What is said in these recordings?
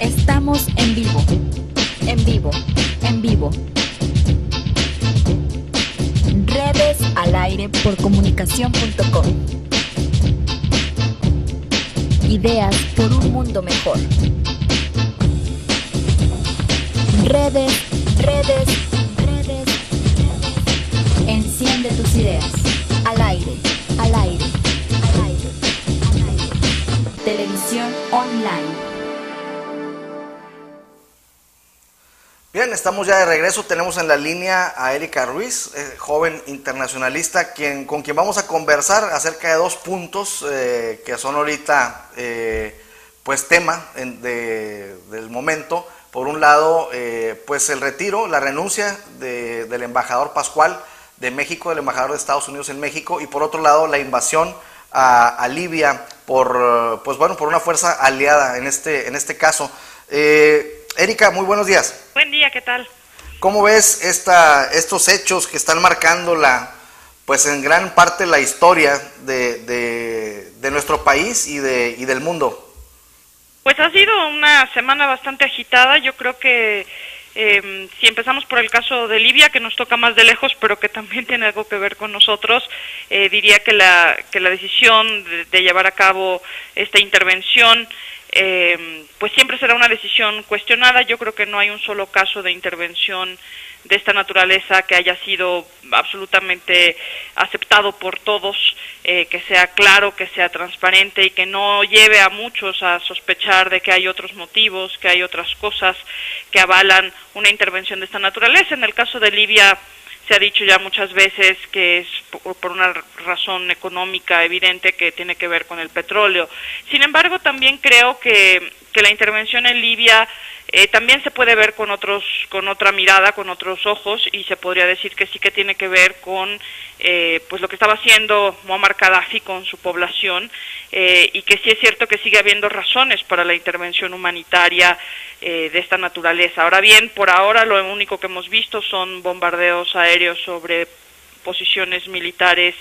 Estamos en vivo, en vivo, en vivo. Redes al aire por comunicación.com. Ideas por un mundo mejor. Redes, redes, redes, redes. Enciende tus ideas. Al aire, al aire, al aire, al aire. Televisión online. Bien, estamos ya de regreso. Tenemos en la línea a Erika Ruiz, joven internacionalista, con quien vamos a conversar acerca de dos puntos que son ahorita pues tema del momento. Por un lado, pues el retiro, la renuncia del embajador Pascual de México, del embajador de Estados Unidos en México, y por otro lado la invasión a Libia por una fuerza aliada en este caso. Erika, muy buenos días. Buen día, ¿qué tal? ¿Cómo ves estos hechos que están marcando pues en gran parte la historia de nuestro país y del mundo? Pues ha sido una semana bastante agitada. Yo creo que si empezamos por el caso de Libia, que nos toca más de lejos, pero que también tiene algo que ver con nosotros, diría que la decisión de llevar a cabo esta intervención pues siempre será una decisión cuestionada. Yo creo que no hay un solo caso de intervención de esta naturaleza que haya sido absolutamente aceptado por todos, que sea claro, que sea transparente y que no lleve a muchos a sospechar de que hay otros motivos, que hay otras cosas que avalan una intervención de esta naturaleza. En el caso de Libia se ha dicho ya muchas veces que es por una razón económica evidente que tiene que ver con el petróleo. Sin embargo, también creo que la intervención en Libia también se puede ver con otra mirada, con otros ojos, y se podría decir que sí que tiene que ver con pues lo que estaba haciendo Muammar Gaddafi con su población, y que sí es cierto que sigue habiendo razones para la intervención humanitaria de esta naturaleza. Ahora bien, por ahora lo único que hemos visto son bombardeos aéreos sobre posiciones militares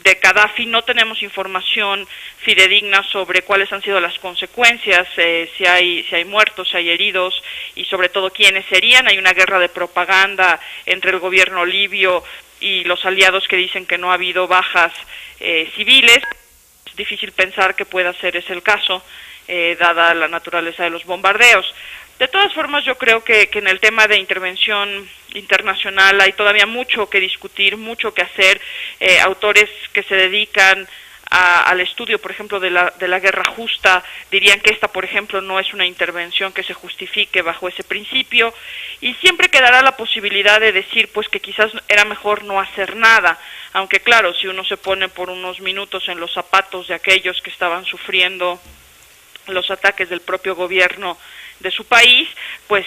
de Gaddafi. No tenemos información fidedigna sobre cuáles han sido las consecuencias, si hay muertos, si hay heridos, y sobre todo quiénes serían. Hay una guerra de propaganda entre el gobierno libio y los aliados que dicen que no ha habido bajas civiles. Es difícil pensar que pueda ser ese el caso, dada la naturaleza de los bombardeos. De todas formas, yo creo que en el tema de intervención internacional hay todavía mucho que discutir, mucho que hacer. Autores que se dedican al estudio, por ejemplo, de la guerra justa, dirían que esta, por ejemplo, no es una intervención que se justifique bajo ese principio, y siempre quedará la posibilidad de decir pues que quizás era mejor no hacer nada, aunque claro, si uno se pone por unos minutos en los zapatos de aquellos que estaban sufriendo los ataques del propio gobierno de su país, pues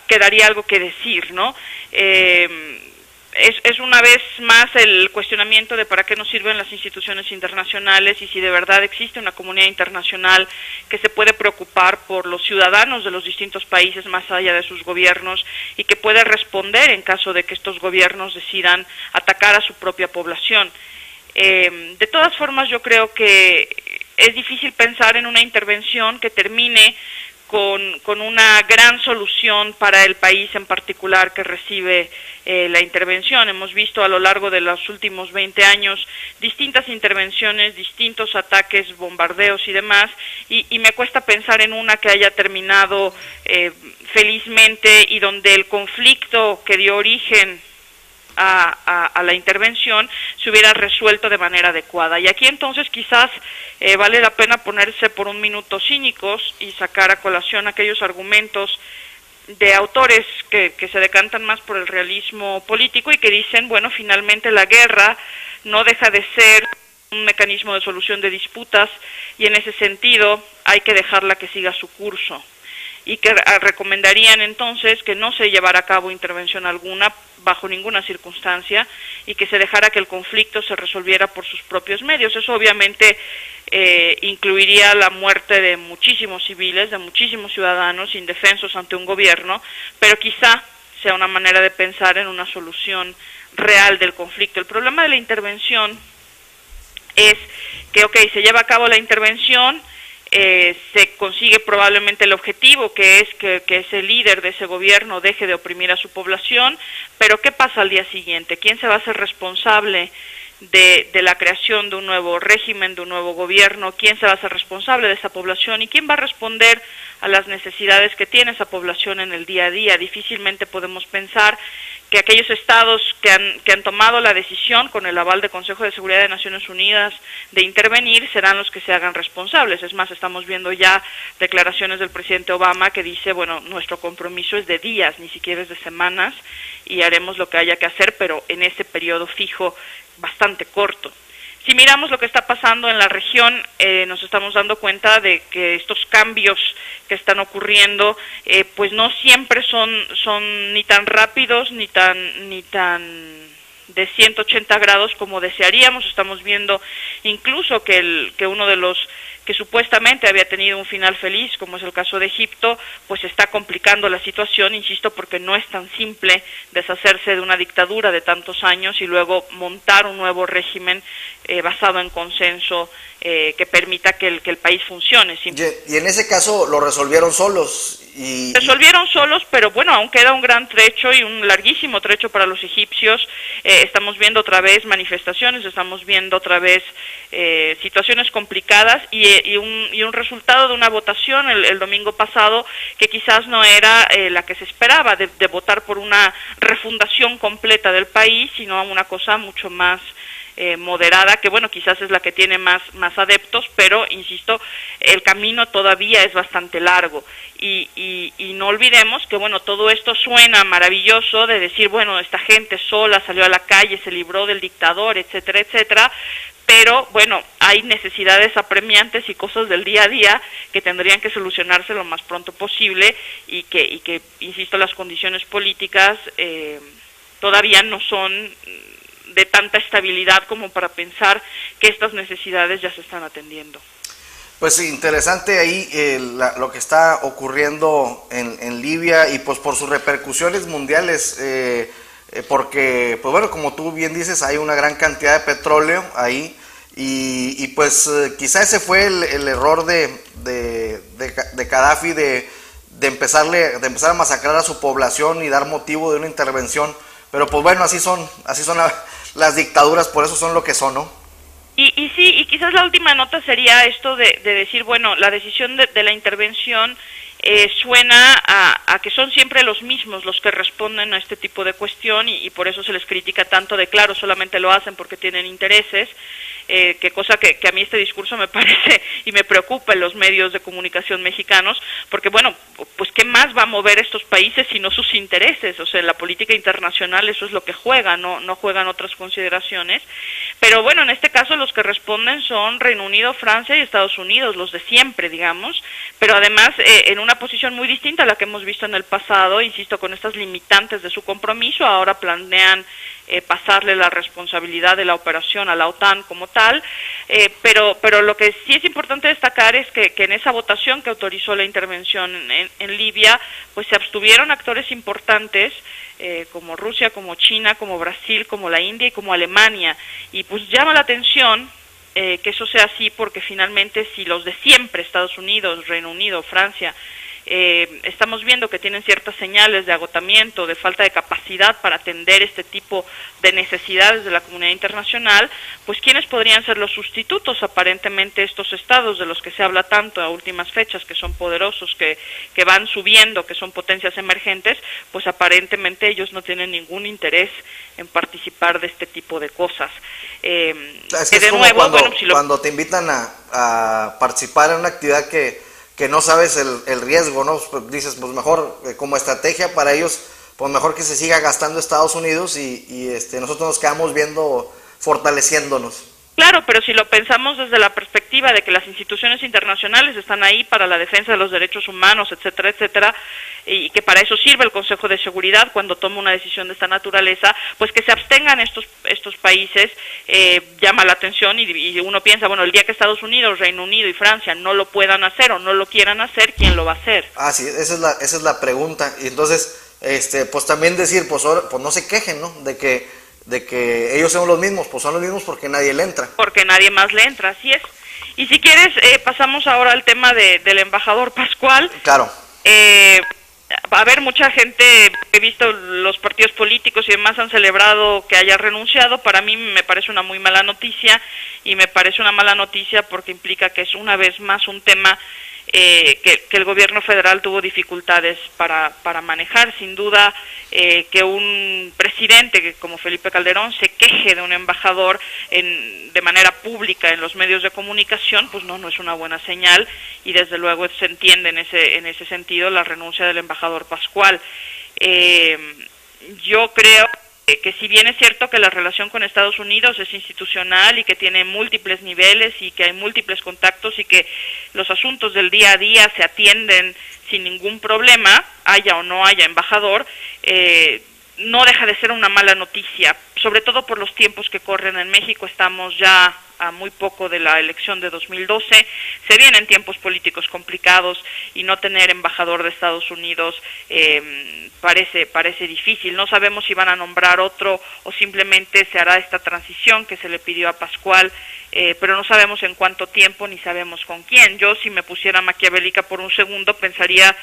quedaría algo que decir, ¿no? Es una vez más el cuestionamiento de para qué nos sirven las instituciones internacionales y si de verdad existe una comunidad internacional que se puede preocupar por los ciudadanos de los distintos países más allá de sus gobiernos y que puede responder en caso de que estos gobiernos decidan atacar a su propia población. De todas formas, yo creo que es difícil pensar en una intervención que termine con una gran solución para el país en particular que recibe la intervención. Hemos visto a lo largo de los últimos 20 años distintas intervenciones, distintos ataques, bombardeos y demás, y me cuesta pensar en una que haya terminado felizmente y donde el conflicto que dio origen a la intervención se hubiera resuelto de manera adecuada. Y aquí entonces quizás vale la pena ponerse por un minuto cínicos y sacar a colación aquellos argumentos de autores que se decantan más por el realismo político y que dicen, bueno, finalmente la guerra no deja de ser un mecanismo de solución de disputas y en ese sentido hay que dejarla que siga su curso, y que recomendarían entonces que no se llevara a cabo intervención alguna bajo ninguna circunstancia y que se dejara que el conflicto se resolviera por sus propios medios. Eso obviamente incluiría la muerte de muchísimos civiles, de muchísimos ciudadanos indefensos ante un gobierno, pero quizá sea una manera de pensar en una solución real del conflicto. El problema de la intervención es que, se lleva a cabo la intervención, se consigue probablemente el objetivo, que es que ese líder de ese gobierno deje de oprimir a su población, pero ¿qué pasa al día siguiente? ¿Quién se va a hacer responsable de la creación de un nuevo régimen, de un nuevo gobierno? ¿Quién se va a hacer responsable de esa población? ¿Y quién va a responder a las necesidades que tiene esa población en el día a día? Difícilmente podemos pensar que aquellos estados que han tomado la decisión con el aval del Consejo de Seguridad de Naciones Unidas de intervenir serán los que se hagan responsables. Es más, estamos viendo ya declaraciones del presidente Obama que dice, bueno, nuestro compromiso es de días, ni siquiera es de semanas, y haremos lo que haya que hacer, pero en ese periodo fijo bastante corto. Si miramos lo que está pasando en la región, nos estamos dando cuenta de que estos cambios que están ocurriendo, pues no siempre son ni tan rápidos ni tan de 180 grados como desearíamos. Estamos viendo incluso que uno de los que supuestamente había tenido un final feliz, como es el caso de Egipto, pues está complicando la situación, insisto, porque no es tan simple deshacerse de una dictadura de tantos años y luego montar un nuevo régimen basado en consenso que permita que el país funcione. Y en ese caso lo resolvieron solos. Resolvieron solos, pero bueno, aún queda un gran trecho y un larguísimo trecho para los egipcios. Estamos viendo otra vez manifestaciones, estamos viendo otra vez situaciones complicadas y un resultado de una votación el domingo pasado que quizás no era la que se esperaba, de votar por una refundación completa del país, sino una cosa mucho más moderada, que bueno, quizás es la que tiene más adeptos, pero insisto, el camino todavía es bastante largo y no olvidemos que bueno, todo esto suena maravilloso de decir, bueno, esta gente sola salió a la calle, se libró del dictador, etcétera, etcétera, pero bueno, hay necesidades apremiantes y cosas del día a día que tendrían que solucionarse lo más pronto posible y que insisto, las condiciones políticas todavía no son de tanta estabilidad como para pensar que estas necesidades ya se están atendiendo. Pues interesante ahí lo que está ocurriendo en Libia y pues por sus repercusiones mundiales, porque pues bueno, como tú bien dices, hay una gran cantidad de petróleo ahí y pues quizá ese fue el error de Gaddafi de empezar a masacrar a su población y dar motivo de una intervención, pero pues bueno, así son las dictaduras, por eso son lo que son, ¿no? Y sí, y quizás la última nota sería esto de decir, bueno, la decisión de la intervención suena a que son siempre los mismos los que responden a este tipo de cuestión y por eso se les critica tanto de claro, solamente lo hacen porque tienen intereses, que cosa que a mí este discurso me parece y me preocupa en los medios de comunicación mexicanos, porque bueno, pues ¿qué más va a mover estos países sino sus intereses? O sea, en la política internacional eso es lo que juega, no juegan otras consideraciones, pero bueno, en este caso los que responden son Reino Unido, Francia y Estados Unidos, los de siempre, digamos, pero además en una posición muy distinta a la que hemos visto en el pasado, insisto, con estas limitantes de su compromiso, ahora planean pasarle la responsabilidad de la operación a la OTAN como tal, pero lo que sí es importante destacar es que en esa votación que autorizó la intervención en Libia, pues se abstuvieron actores importantes como Rusia, como China, como Brasil, como la India y como Alemania, y pues llama la atención que eso sea así porque finalmente si los de siempre, Estados Unidos, Reino Unido, Francia, estamos viendo que tienen ciertas señales de agotamiento, de falta de capacidad para atender este tipo de necesidades de la comunidad internacional, pues ¿quiénes podrían ser los sustitutos? Aparentemente estos estados de los que se habla tanto a últimas fechas, que son poderosos, que van subiendo, que son potencias emergentes, pues aparentemente ellos no tienen ningún interés en participar de este tipo de cosas. Es que es como nuevo, cuando te invitan a participar en una actividad que no sabes el riesgo, ¿no? Pues dices, pues mejor como estrategia para ellos, pues mejor que se siga gastando Estados Unidos y nosotros nos quedamos viendo, fortaleciéndonos. Claro, pero si lo pensamos desde la perspectiva de que las instituciones internacionales están ahí para la defensa de los derechos humanos, etcétera, etcétera, y que para eso sirve el Consejo de Seguridad cuando toma una decisión de esta naturaleza, pues que se abstengan estos países llama la atención y uno piensa, bueno, el día que Estados Unidos, Reino Unido y Francia no lo puedan hacer o no lo quieran hacer, ¿quién lo va a hacer? Ah, sí, esa es la pregunta. Y entonces, pues también decir, pues no se quejen, ¿no? De que ellos son los mismos, pues son los mismos porque nadie le entra. Porque nadie más le entra, así es. Y si quieres, pasamos ahora al tema del embajador Pascual. Claro. A ver, mucha gente, he visto los partidos políticos y demás han celebrado que haya renunciado. Para mí me parece una muy mala noticia, y me parece una mala noticia porque implica que es una vez más un tema que el gobierno federal tuvo dificultades para manejar. Sin duda, que un presidente como Felipe Calderón se queje de un embajador de manera pública en los medios de comunicación, pues no es una buena señal, y desde luego se entiende en ese sentido la renuncia del embajador Pascual. Yo creo que si bien es cierto que la relación con Estados Unidos es institucional y que tiene múltiples niveles y que hay múltiples contactos y que los asuntos del día a día se atienden sin ningún problema, haya o no haya embajador, no deja de ser una mala noticia, sobre todo por los tiempos que corren en México. Estamos ya a muy poco de la elección de 2012, se vienen tiempos políticos complicados, y no tener embajador de Estados Unidos parece difícil. No sabemos si van a nombrar otro o simplemente se hará esta transición que se le pidió a Pascual, pero no sabemos en cuánto tiempo ni sabemos con quién. Yo, si me pusiera maquiavélica por un segundo, pensaría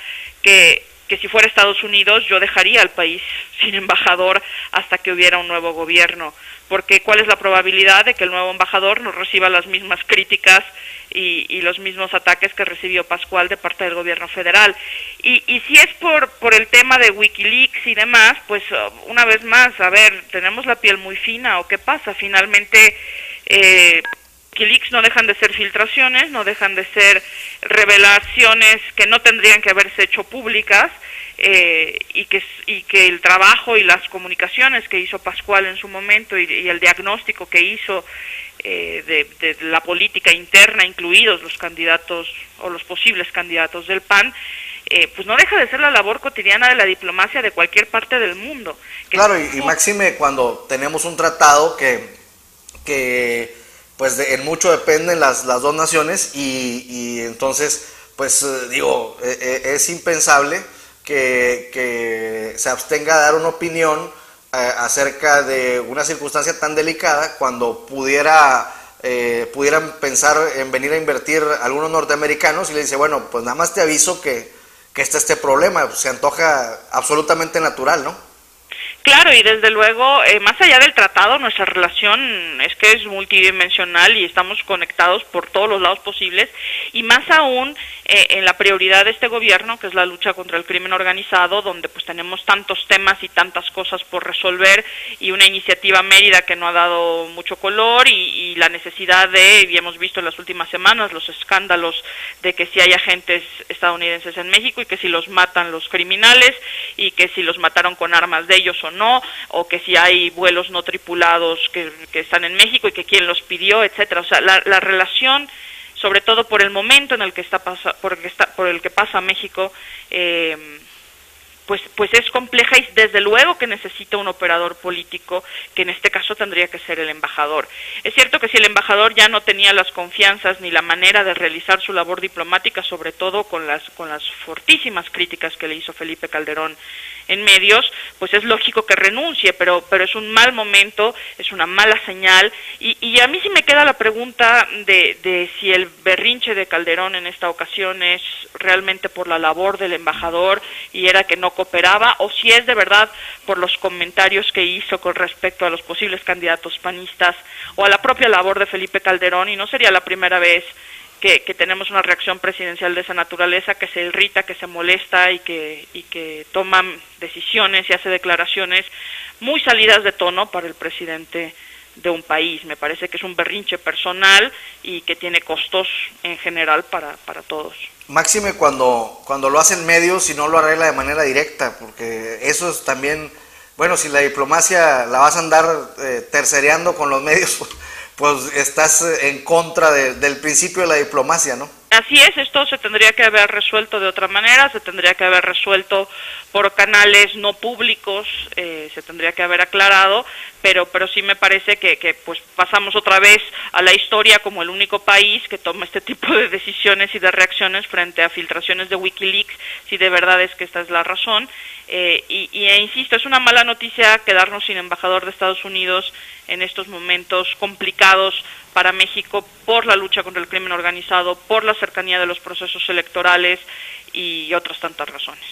que si fuera Estados Unidos yo dejaría al país sin embajador hasta que hubiera un nuevo gobierno, porque ¿cuál es la probabilidad de que el nuevo embajador no reciba las mismas críticas y los mismos ataques que recibió Pascual de parte del gobierno federal? Y si es por el tema de WikiLeaks y demás, pues una vez más, a ver, ¿tenemos la piel muy fina o qué pasa? Finalmente, WikiLeaks no dejan de ser filtraciones, no dejan de ser revelaciones que no tendrían que haberse hecho públicas, y que el trabajo y las comunicaciones que hizo Pascual en su momento y el diagnóstico que hizo de la política interna, incluidos los candidatos o los posibles candidatos del PAN, pues no deja de ser la labor cotidiana de la diplomacia de cualquier parte del mundo. Claro, y máxime cuando tenemos un tratado que pues en mucho dependen las dos naciones, y entonces pues es impensable que se abstenga de dar una opinión acerca de una circunstancia tan delicada cuando pudieran pensar en venir a invertir algunos norteamericanos, y le dice, bueno, pues nada más te aviso que está este problema. Pues se antoja absolutamente natural, ¿no? Claro, y desde luego, más allá del tratado, nuestra relación es que es multidimensional y estamos conectados por todos los lados posibles, y más aún en la prioridad de este gobierno, que es la lucha contra el crimen organizado, donde pues tenemos tantos temas y tantas cosas por resolver, y una iniciativa Mérida que no ha dado mucho color, y la necesidad y hemos visto en las últimas semanas los escándalos de que si hay agentes estadounidenses en México y que si los matan los criminales, y que si los mataron con armas de ellos o no, o que si hay vuelos no tripulados que están en México y que quién los pidió, etcétera. O sea, la relación, sobre todo por el momento en el que por el que pasa México, pues es compleja, y desde luego que necesita un operador político, que en este caso tendría que ser el embajador. Es cierto que si el embajador ya no tenía las confianzas ni la manera de realizar su labor diplomática, sobre todo con las fortísimas críticas que le hizo Felipe Calderón en medios, pues es lógico que renuncie, pero es un mal momento, es una mala señal, y a mí sí me queda la pregunta de si el berrinche de Calderón en esta ocasión es realmente por la labor del embajador y era que no cooperaba, o si es de verdad por los comentarios que hizo con respecto a los posibles candidatos panistas o a la propia labor de Felipe Calderón. Y no sería la primera vez que tenemos una reacción presidencial de esa naturaleza, que se irrita, que se molesta y que toma decisiones y hace declaraciones muy salidas de tono para el presidente de un país. Me parece que es un berrinche personal y que tiene costos en general para todos. Máxime cuando lo hacen medios y no lo arregla de manera directa, porque eso es también, bueno, si la diplomacia la vas a andar tercereando con los medios, pues estás en contra del principio de la diplomacia, ¿no? Así es, esto se tendría que haber resuelto de otra manera, se tendría que haber resuelto por canales no públicos, se tendría que haber aclarado, pero sí me parece que pues pasamos otra vez a la historia como el único país que toma este tipo de decisiones y de reacciones frente a filtraciones de WikiLeaks, si de verdad es que esta es la razón. Insisto, es una mala noticia quedarnos sin embajador de Estados Unidos en estos momentos complicados para México por la lucha contra el crimen organizado, por la cercanía de los procesos electorales y otras tantas razones.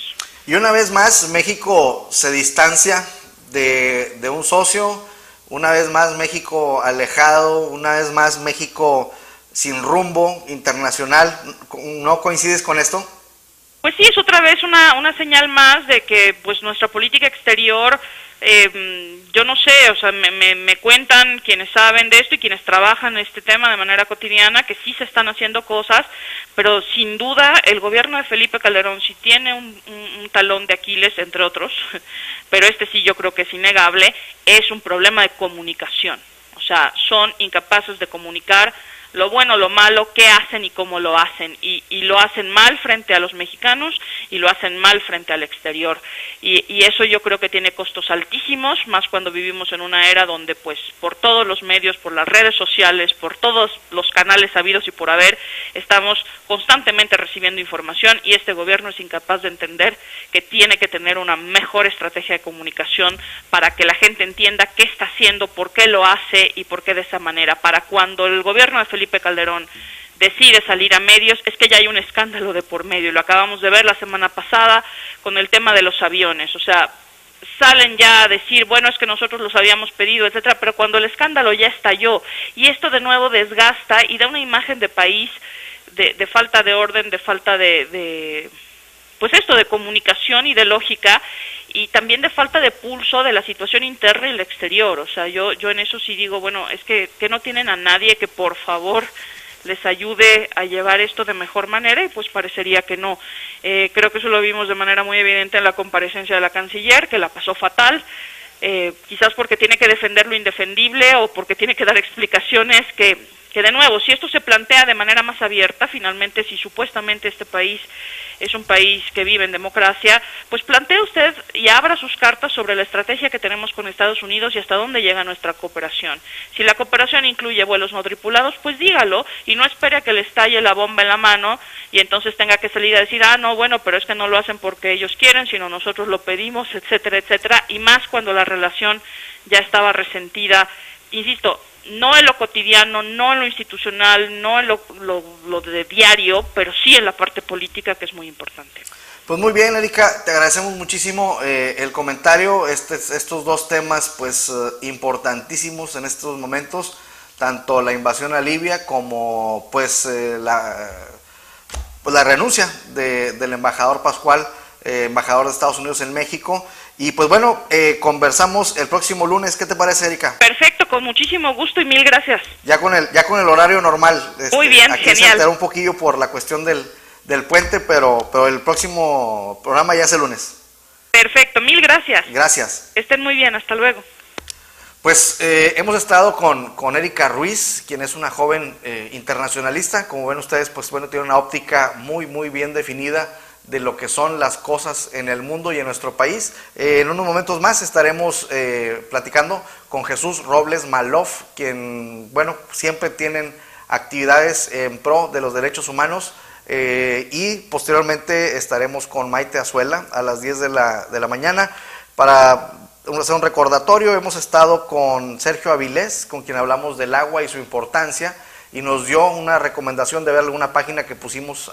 Y una vez más, México se distancia de un socio, una vez más México alejado, una vez más México sin rumbo internacional. ¿No coincides con esto? Pues sí, es otra vez una señal más de que pues nuestra política exterior, yo no sé, o sea, me cuentan quienes saben de esto y quienes trabajan este tema de manera cotidiana que sí se están haciendo cosas, pero sin duda el gobierno de Felipe Calderón sí tiene un talón de Aquiles, entre otros, pero este sí yo creo que es innegable, es un problema de comunicación. O sea, son incapaces de comunicar lo bueno, lo malo, qué hacen y cómo lo hacen, y lo hacen mal frente a los mexicanos y lo hacen mal frente al exterior, y eso yo creo que tiene costos altísimos, más cuando vivimos en una era donde pues por todos los medios, por las redes sociales, por todos los canales habidos y por haber, estamos constantemente recibiendo información y este gobierno es incapaz de entender que tiene que tener una mejor estrategia de comunicación para que la gente entienda qué está haciendo, por qué lo hace y por qué de esa manera, para cuando el gobierno de Felipe Calderón decide salir a medios, es que ya hay un escándalo de por medio, y lo acabamos de ver la semana pasada con el tema de los aviones, o sea, salen ya a decir, bueno, es que nosotros los habíamos pedido, etcétera, pero cuando el escándalo ya estalló, y esto de nuevo desgasta y da una imagen de país de falta de orden, de falta de pues esto, de comunicación y de lógica, y también de falta de pulso de la situación interna y el exterior. O sea, yo en eso sí digo, bueno, es que no tienen a nadie que por favor les ayude a llevar esto de mejor manera, y pues parecería que no. Creo que eso lo vimos de manera muy evidente en la comparecencia de la canciller, que la pasó fatal, quizás porque tiene que defender lo indefendible o porque tiene que dar explicaciones que de nuevo, si esto se plantea de manera más abierta, finalmente, si supuestamente este país es un país que vive en democracia, pues plantee usted y abra sus cartas sobre la estrategia que tenemos con Estados Unidos y hasta dónde llega nuestra cooperación. Si la cooperación incluye vuelos no tripulados, pues dígalo y no espere a que le estalle la bomba en la mano y entonces tenga que salir a decir, no, bueno, pero es que no lo hacen porque ellos quieren, sino nosotros lo pedimos, etcétera, etcétera, y más cuando la relación ya estaba resentida. Insisto, no en lo cotidiano, no en lo institucional, no en lo de diario, pero sí en la parte política, que es muy importante. Pues muy bien, Erika, te agradecemos muchísimo el comentario, estos dos temas pues importantísimos en estos momentos, tanto la invasión a Libia como pues la renuncia del embajador Pascual, embajador de Estados Unidos en México. Y pues bueno, conversamos el próximo lunes. ¿Qué te parece, Erika? Perfecto, con muchísimo gusto y mil gracias. Ya con el horario normal. Muy bien, aquí genial. Se alteró un poquillo por la cuestión del puente, pero el próximo programa ya es el lunes. Perfecto, mil gracias. Gracias. Estén muy bien, hasta luego. Pues hemos estado con Erika Ruiz, quien es una joven internacionalista. Como ven ustedes, pues bueno, tiene una óptica muy bien definida de lo que son las cosas en el mundo y en nuestro país. En unos momentos más estaremos platicando con Jesús Robles Maloff, quien, bueno, siempre tienen actividades en pro de los derechos humanos, y posteriormente estaremos con Maite Azuela a las 10 de la mañana para hacer un recordatorio. Hemos estado con Sergio Avilés, con quien hablamos del agua y su importancia, y nos dio una recomendación de ver alguna página que pusimos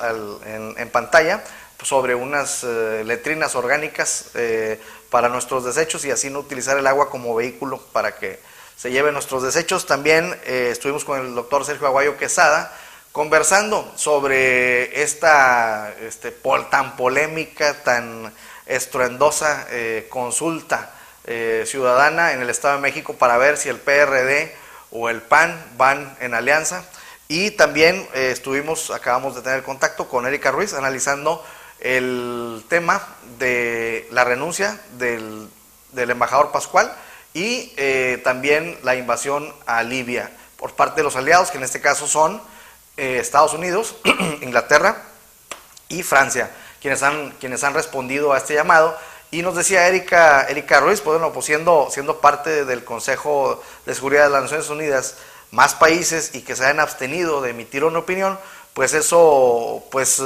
en pantalla sobre unas letrinas orgánicas para nuestros desechos y así no utilizar el agua como vehículo para que se lleven nuestros desechos. También estuvimos con el doctor Sergio Aguayo Quesada conversando sobre esta tan polémica, tan estruendosa consulta ciudadana en el Estado de México para ver si el PRD o el PAN van en alianza. Y también acabamos de tener contacto con Erika Ruiz analizando el tema de la renuncia del embajador Pascual y también la invasión a Libia por parte de los aliados, que en este caso son Estados Unidos, Inglaterra y Francia, quienes han respondido a este llamado. Y nos decía Erika Ruiz, pues bueno, pues siendo parte del Consejo de Seguridad de las Naciones Unidas, más países y que se hayan abstenido de emitir una opinión, pues eso, pues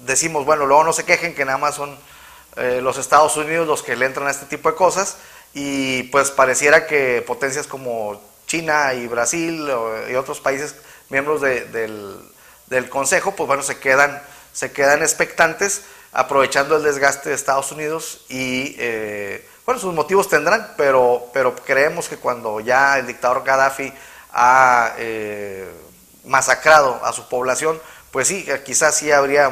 decimos, bueno, luego no se quejen que nada más son los Estados Unidos los que le entran a este tipo de cosas, y pues pareciera que potencias como China y Brasil y otros países miembros del Consejo, pues bueno, se quedan expectantes, aprovechando el desgaste de Estados Unidos y bueno, sus motivos tendrán, pero creemos que cuando ya el dictador Gaddafi ha masacrado a su población, pues sí, quizás sí habría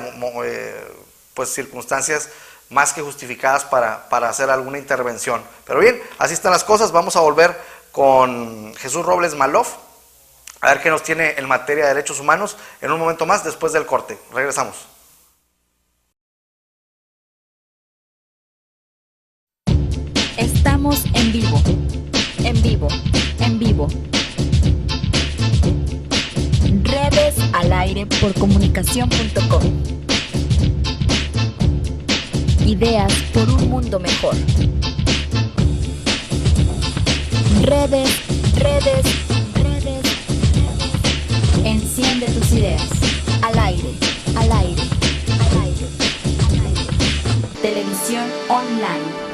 pues circunstancias más que justificadas para hacer alguna intervención. Pero bien, así están las cosas. Vamos a volver con Jesús Robles Malof, a ver qué nos tiene en materia de derechos humanos en un momento más después del corte. Regresamos. Estamos en vivo. En vivo. En vivo. Redes al aire por comunicación.com. Ideas por un mundo mejor. Redes. Enciende tus ideas. Al aire. Televisión online.